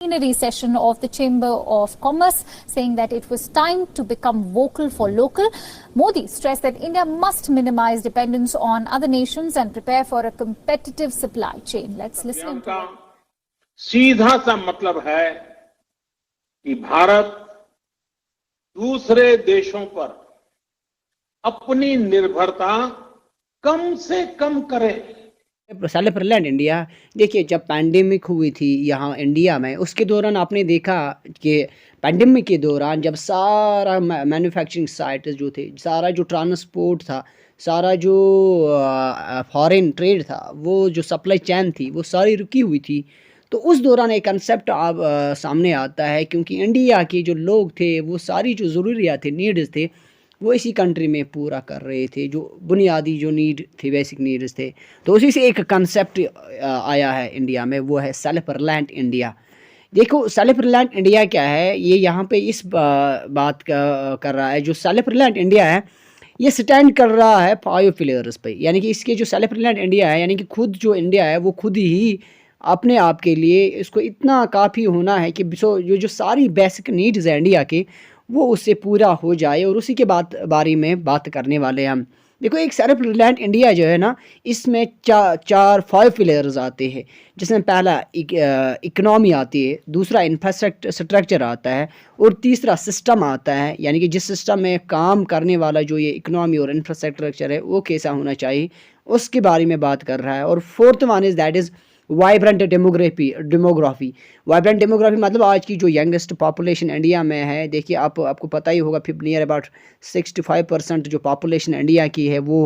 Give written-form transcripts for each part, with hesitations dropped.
Plenary session of the Chamber of Commerce, saying that it was time to become vocal for local. Modi stressed that India must minimize dependence on other nations and prepare for a competitive supply chain. Let's listen to it. सीधा सा मतलब है कि भारत दूसरे देशों पर अपनी निर्भरता कम से कम करे। सेल्फ रिलायंट इंडिया, देखिए जब पैंडेमिक हुई थी यहाँ इंडिया में, उसके दौरान आपने देखा कि पैंडेमिक के दौरान जब सारा मैन्युफैक्चरिंग साइट्स जो थे, सारा जो ट्रांसपोर्ट था, सारा जो फॉरेन ट्रेड था, वो जो सप्लाई चेन थी वो सारी रुकी हुई थी। तो उस दौरान एक कंसेप्ट सामने आता है, क्योंकि इंडिया के जो लोग थे वो सारी जो ज़रूरियात थे, नीड्स थे, वो इसी कंट्री में पूरा कर रहे थे, जो बुनियादी जो नीड थे, बेसिक नीड्स थे। तो उसी से एक कंसेप्ट आया है इंडिया में, वो है सेल्फ रिलायंट इंडिया। देखो सेल्फ रिलायंट इंडिया क्या है, ये यहाँ पे इस बात कर रहा है। जो सेल्फ रिलायंट इंडिया है ये स्टैंड कर रहा है 5 पिलर्स पे, यानी कि इसके जो सेल्फ रिलायंट इंडिया है, यानी कि खुद जो इंडिया है वो खुद ही अपने आप के लिए इसको इतना काफ़ी होना है कि जो सारी बेसिक नीड्स है इंडिया के, वो उससे पूरा हो जाए। और उसी के बारे में बात करने वाले हैं हम। देखो एक सेल्फ रिलायंट इंडिया जो है ना, इसमें 5 पिलर्स आते हैं, जिसमें पहला इकनॉमी आती है, दूसरा इंफ्रास्ट्रक्चर आता है, और तीसरा सिस्टम आता है, यानी कि जिस सिस्टम में काम करने वाला जो ये इकनॉमी और इंफ्रास्ट्रक्चर है वो कैसा होना चाहिए, उसके बारे में बात कर रहा है। और fourth one is that is vibrant demography. Vibrant demography मतलब आज की जो यंगेस्ट पॉपुलेशन इंडिया में है, देखिए आपको पता ही होगा, नियर अबाउट 65% जो पॉपुलेशन इंडिया की है वो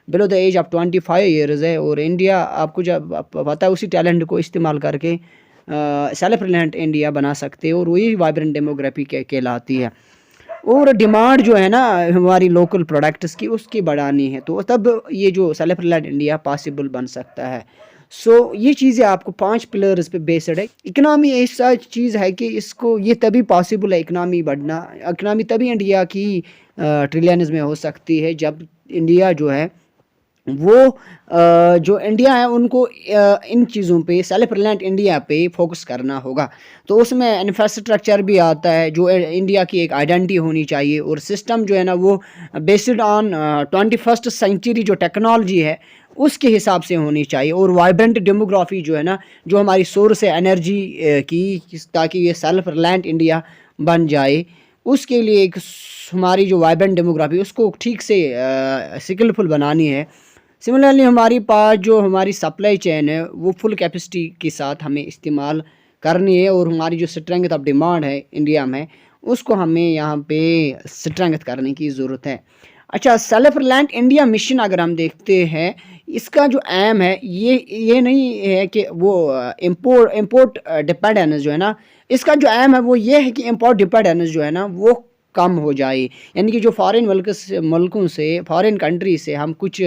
below the age of 25 years है। और इंडिया आपको जब पता है उसी टैलेंट को इस्तेमाल करके सेल्फ रिलायंट इंडिया बना सकते हैं, और वही वाइब्रेंट डेमोग्राफी कहलाती है। और डिमांड जो है ना हमारी लोकल प्रोडक्ट्स की, उसकी बढ़ानी है, तो तब ये जो सेल्फ रिलायंट इंडिया पॉसिबल बन सकता है। ये चीज़ें आपको 5 पिलर्स पे बेस्ड है। इकनॉमी ऐसा चीज़ है कि इसको ये तभी पॉसिबल है इकनॉमी बढ़ना, इकनॉमी तभी इंडिया की ट्रिलियंस में हो सकती है जब इंडिया जो है वो जो इंडिया है उनको इन चीज़ों पे, सेल्फ रिलायंट इंडिया पे फोकस करना होगा। तो उसमें इंफ्रास्ट्रक्चर भी आता है, जो इंडिया की एक आइडेंटिटी होनी चाहिए, और सिस्टम जो है ना वो बेस्ड ऑन 21st सेंचुरी जो टेक्नोलॉजी है उसके हिसाब से होनी चाहिए। और वाइब्रेंट डेमोग्राफी जो है ना, जो हमारी सोर्स है एनर्जी की, ताकि ये सेल्फ रिलायंट इंडिया बन जाए, उसके लिए एक हमारी जो वाइब्रेंट डेमोग्राफी उसको ठीक से स्किलफुल बनानी है। सिमिलरली हमारी पास जो हमारी सप्लाई चेन है वो फुल कैपेसिटी के साथ हमें इस्तेमाल करनी है, और हमारी जो स्ट्रेंथ ऑफ डिमांड है इंडिया में उसको हमें यहाँ पे स्ट्रेंथ करने की ज़रूरत है। अच्छा, सेल्फ रिलायंट इंडिया मिशन अगर हम देखते हैं, इसका जो एम है ये नहीं है कि वो इम्पोर्ट डिपेंडेंस जो है ना, इसका जो एम है वो ये है कि इम्पोर्ट डिपेंडेंस जो है ना वो कम हो जाए। यानी कि जो फॉरेन मुल्कों से, फॉरेन कंट्री से हम कुछ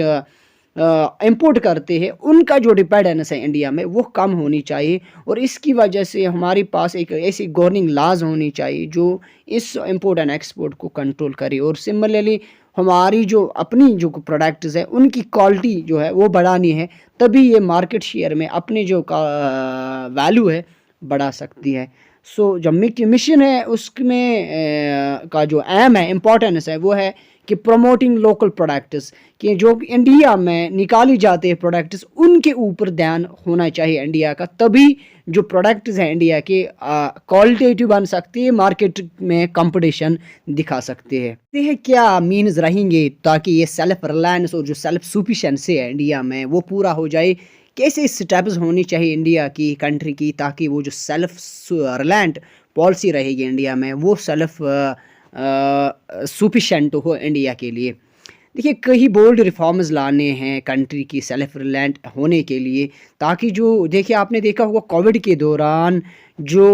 इंपोर्ट करते हैं, उनका जो डिपेंडेंस है इंडिया में वो कम होनी चाहिए। और इसकी वजह से हमारे पास एक ऐसी गवर्निंग लाज होनी चाहिए जो इस इंपोर्ट एंड एक्सपोर्ट को कंट्रोल करे। और सिमिलरली हमारी जो अपनी जो प्रोडक्ट्स है उनकी क्वालिटी जो है वो बढ़ानी है, तभी ये मार्केट शेयर में अपने जो वैल्यू है बढ़ा सकती है। जो मिशन है उसमें का जो एम है, इम्पोर्टेंस है, वो है कि प्रमोटिंग लोकल प्रोडक्ट्स, कि जो इंडिया में निकाली जाते हैं प्रोडक्ट्स उनके ऊपर ध्यान होना चाहिए इंडिया का, तभी जो प्रोडक्ट्स हैं इंडिया के क्वालिटेटिव बन सकती है, मार्केट में कंपटीशन दिखा सकते हैं। ये क्या मीन्स रहेंगे ताकि ये सेल्फ रिलायंस और जो सेल्फ सफिशिएंसी है इंडिया में वो पूरा हो जाए, कैसे स्टेप्स होनी चाहिए इंडिया की, कंट्री की, ताकि वो जो सेल्फ रिलायंट पॉलिसी रहेगी इंडिया में वो सेल्फ सफिशिएंट हो इंडिया के लिए। देखिए कई बोल्ड रिफॉर्म्स लाने हैं कंट्री की सेल्फ रिलायंट होने के लिए, ताकि जो देखिए आपने देखा होगा कोविड के दौरान जो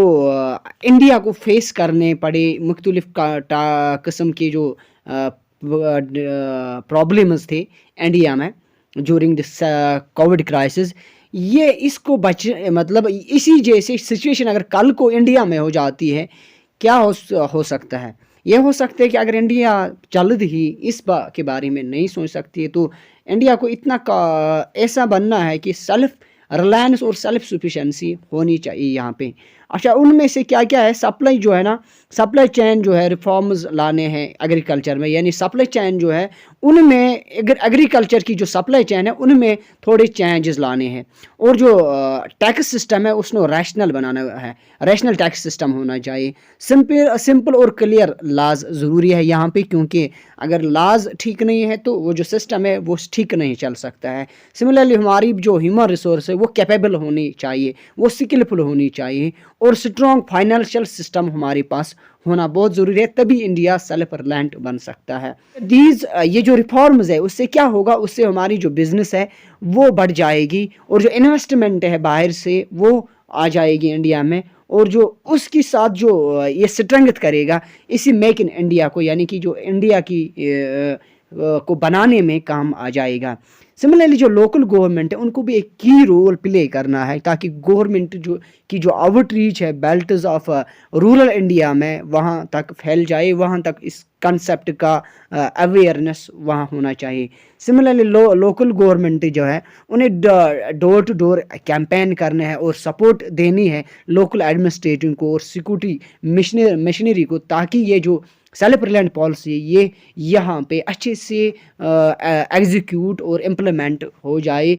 इंडिया को फेस करने पड़े मुख्तलिफ किस्म के जो प्रॉब्लम्स थे इंडिया में ड्यूरिंग दिस कोविड क्राइसिस, ये इसको मतलब इसी जैसे सिचुएशन अगर कल को इंडिया में हो जाती है, क्या हो सकता है? ये हो सकता है कि अगर इंडिया जल्द ही इस के बारे में नहीं सोच सकती है, तो इंडिया को इतना ऐसा बनना है कि सेल्फ रिलायंस और सेल्फ सफिशिएंसी होनी चाहिए यहाँ पे। अच्छा, उनमें से क्या-क्या है? सप्लाई जो है ना, सप्लाई चेन जो है रिफॉर्म्स लाने हैं एग्रीकल्चर में, यानी सप्लाई चेन जो है उनमें एग्रीकल्चर की जो सप्लाई चेन है उनमें थोड़े चेंजेस लाने हैं। और जो टैक्स सिस्टम है उसको रैशनल बनाना है, रैशनल टैक्स सिस्टम होना चाहिए। सिंपल और क्लियर लाज ज़रूरी है यहाँ पे, क्योंकि अगर लाज ठीक नहीं है तो वो जो सिस्टम है वो ठीक नहीं चल सकता है। सिमिलरली हमारी जो ह्यूमन रिसोर्स है वो कैपेबल होनी चाहिए, वो स्किलफुल होनी चाहिए, और स्ट्रॉन्ग फाइनेंशियल सिस्टम हमारे पास होना बहुत ज़रूरी है, तभी इंडिया सेल्फ रिलायंट बन सकता है। ये जो रिफॉर्म्स है उससे क्या होगा, उससे हमारी जो बिज़नेस है वो बढ़ जाएगी, और जो इन्वेस्टमेंट है बाहर से वो आ जाएगी इंडिया में, और जो उसके साथ जो ये स्ट्रेंथ करेगा इसी मेक इन इंडिया को, यानी कि जो इंडिया की को बनाने में काम आ जाएगा। सिमिलरली जो लोकल गवर्नमेंट है उनको भी एक की रोल प्ले करना है, ताकि गवर्नमेंट जो आउटरीच है बेल्ट्स ऑफ रूरल इंडिया में वहाँ तक फैल जाए, वहाँ तक इस कंसेप्ट का अवेयरनेस वहाँ होना चाहिए। सिमिलरली लोकल गवर्नमेंट जो है उन्हें डोर टू डोर कैंपेन करना है और सपोर्ट देनी है लोकल एडमिनिस्ट्रेटिव को और सिक्योरिटी मशीनरी को, ताकि ये जो सेल्फ रिलायंट पॉलिसी ये यहाँ पे अच्छे से एग्जीक्यूट और इम्प्लीमेंट हो जाए।